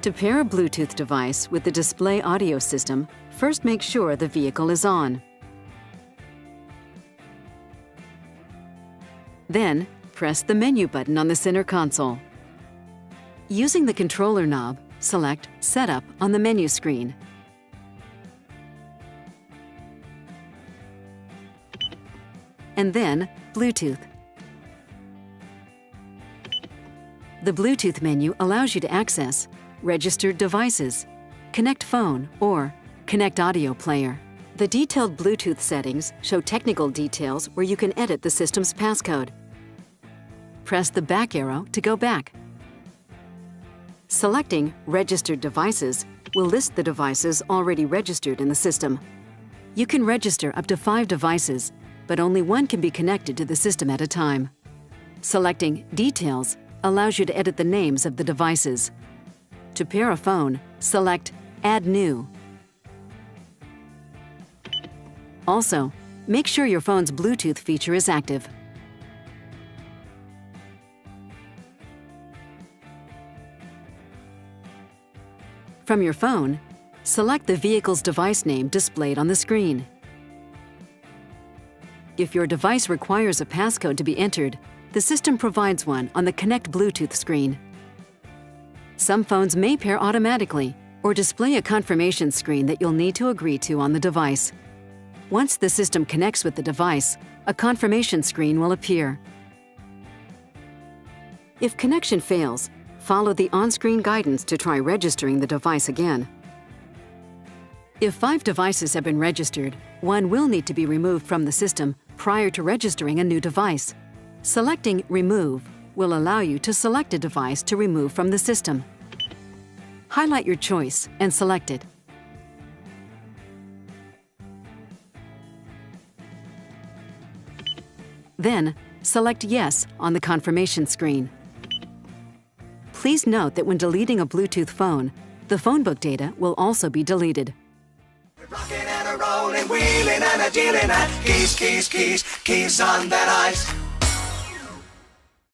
To pair a Bluetooth device with the display audio system, first make sure the vehicle is on. Then, press the menu button on the center console. Using the controller knob, select Setup on the menu screen. And then Bluetooth. The Bluetooth menu allows you to access Registered Devices, Connect Phone, or Connect Audio Player. The detailed Bluetooth settings show technical details where you can edit the system's passcode. Press the back arrow to go back. Selecting Registered Devices will list the devices already registered in the system. You can register up to 5 devices, but only one can be connected to the system at a time. Selecting Details allows you to edit the names of the devices. To pair a phone, select Add New. Also, make sure your phone's Bluetooth feature is active. From your phone, select the vehicle's device name displayed on the screen. If your device requires a passcode to be entered, the system provides one on the Connect Bluetooth screen. Some phones may pair automatically or display a confirmation screen that you'll need to agree to on the device. Once the system connects with the device, a confirmation screen will appear. If connection fails, follow the on-screen guidance to try registering the device again. If 5 devices have been registered, one will need to be removed from the system prior to registering a new device. Selecting Remove will allow you to select a device to remove from the system. Highlight your choice and select it. Then, select Yes on the confirmation screen. Please note that when deleting a Bluetooth phone, the phone book data will also be deleted. Rocking and a rolling, wheeling and a dealing at Keyes, Keyes, Keyes, Keyes on that ice.